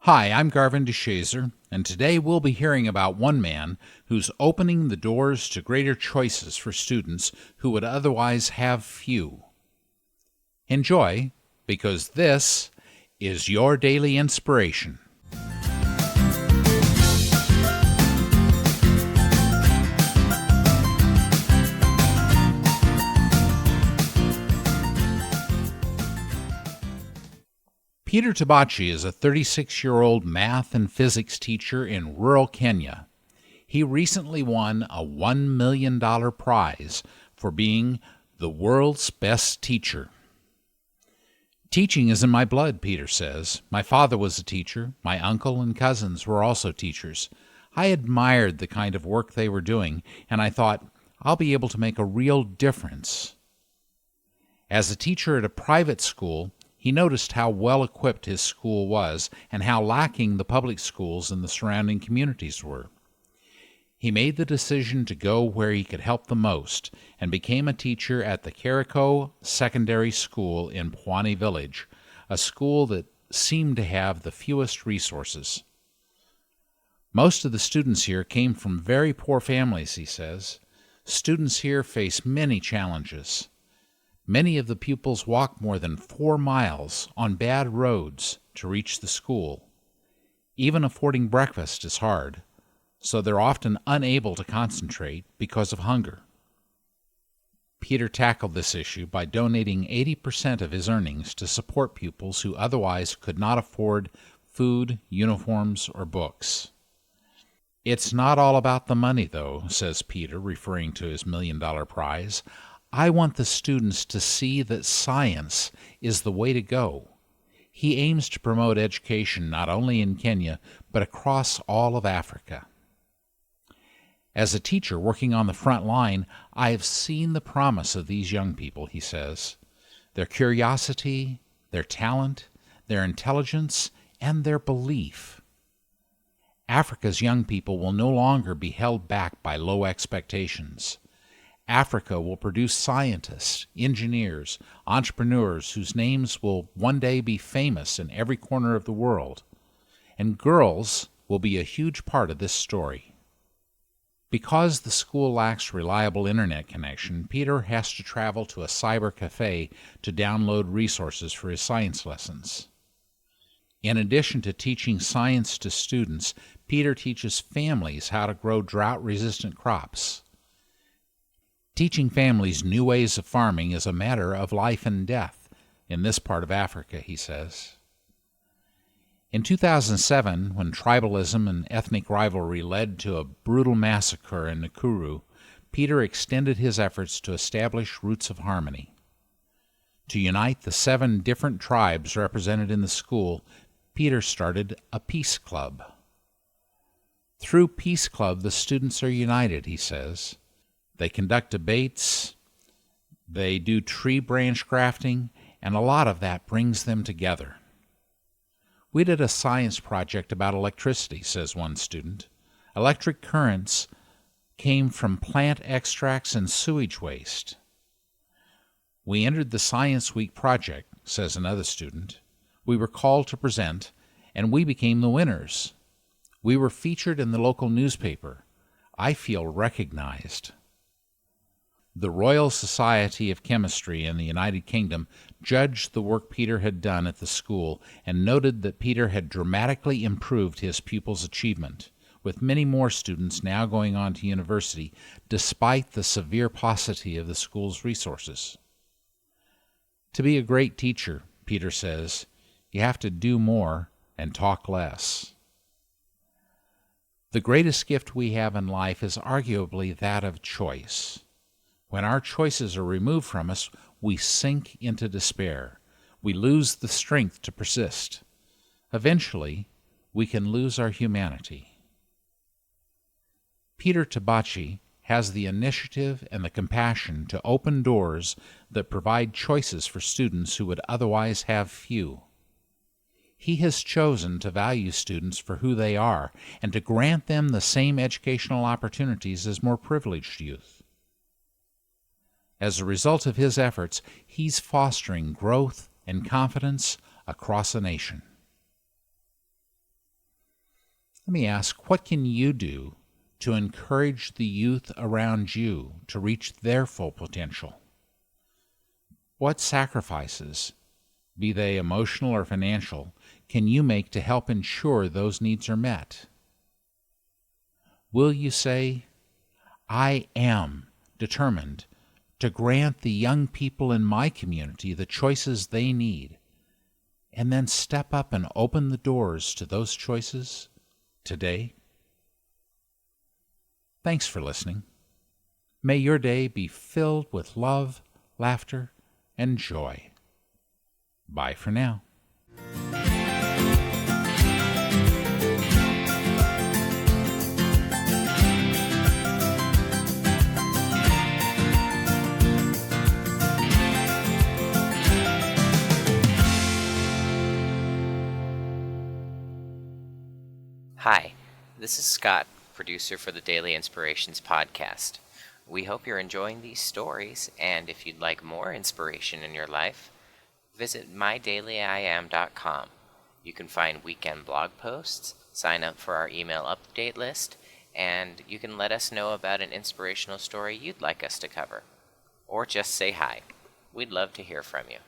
Hi, I'm Garvin DeShazer, and today we'll be hearing about one man who's opening the doors to greater choices for students who would otherwise have few. Enjoy, because this is your daily inspiration. Peter Tabachi is a 36-year-old math and physics teacher in rural Kenya. He recently won a $1 million prize for being the world's best teacher. Teaching is in my blood, Peter says. My father was a teacher. My uncle and cousins were also teachers. I admired the kind of work they were doing, and I thought, I'll be able to make a real difference. As a teacher at a private school, he noticed how well-equipped his school was and how lacking the public schools in the surrounding communities were. He made the decision to go where he could help the most and became a teacher at the Keriko Secondary School in Pwani Village, a school that seemed to have the fewest resources. Most of the students here came from very poor families, he says. Students here face many challenges. Many of the pupils walk more than 4 miles on bad roads to reach the school. Even affording breakfast is hard, so they're often unable to concentrate because of hunger. Peter tackled this issue by donating 80% of his earnings to support pupils who otherwise could not afford food, uniforms, or books. It's not all about the money, though, says Peter, referring to his $1 million prize. I want the students to see that science is the way to go. He aims to promote education not only in Kenya, but across all of Africa. As a teacher working on the front line, I have seen the promise of these young people, he says. Their curiosity, their talent, their intelligence, and their belief. Africa's young people will no longer be held back by low expectations. Africa will produce scientists, engineers, entrepreneurs whose names will one day be famous in every corner of the world. And girls will be a huge part of this story. Because the school lacks reliable internet connection, Peter has to travel to a cyber cafe to download resources for his science lessons. In addition to teaching science to students, Peter teaches families how to grow drought-resistant crops. Teaching families new ways of farming is a matter of life and death in this part of Africa, he says. In 2007, when tribalism and ethnic rivalry led to a brutal massacre in Nakuru, Peter extended his efforts to establish roots of harmony. To unite the 7 different tribes represented in the school, Peter started a peace club. Through Peace Club, the students are united, he says. They conduct debates, they do tree branch grafting, and a lot of that brings them together. We did a science project about electricity, says one student. Electric currents came from plant extracts and sewage waste. We entered the Science Week project, says another student. We were called to present, and we became the winners. We were featured in the local newspaper. I feel recognized. The Royal Society of Chemistry in the United Kingdom judged the work Peter had done at the school and noted that Peter had dramatically improved his pupils' achievement, with many more students now going on to university, despite the severe paucity of the school's resources. To be a great teacher, Peter says, you have to do more and talk less. The greatest gift we have in life is arguably that of choice. When our choices are removed from us, we sink into despair. We lose the strength to persist. Eventually, we can lose our humanity. Peter Tabachi has the initiative and the compassion to open doors that provide choices for students who would otherwise have few. He has chosen to value students for who they are and to grant them the same educational opportunities as more privileged youth. As a result of his efforts, he's fostering growth and confidence across a nation. Let me ask, what can you do to encourage the youth around you to reach their full potential? What sacrifices, be they emotional or financial, can you make to help ensure those needs are met? Will you say, I am determined to grant the young people in my community the choices they need, and then step up and open the doors to those choices today? Thanks for listening. May your day be filled with love, laughter, and joy. Bye for now. Hi, this is Scott, producer for the Daily Inspirations podcast. We hope you're enjoying these stories, and if you'd like more inspiration in your life, visit mydailyim.com. You can find weekend blog posts, sign up for our email update list, and you can let us know about an inspirational story you'd like us to cover. Or just say hi. We'd love to hear from you.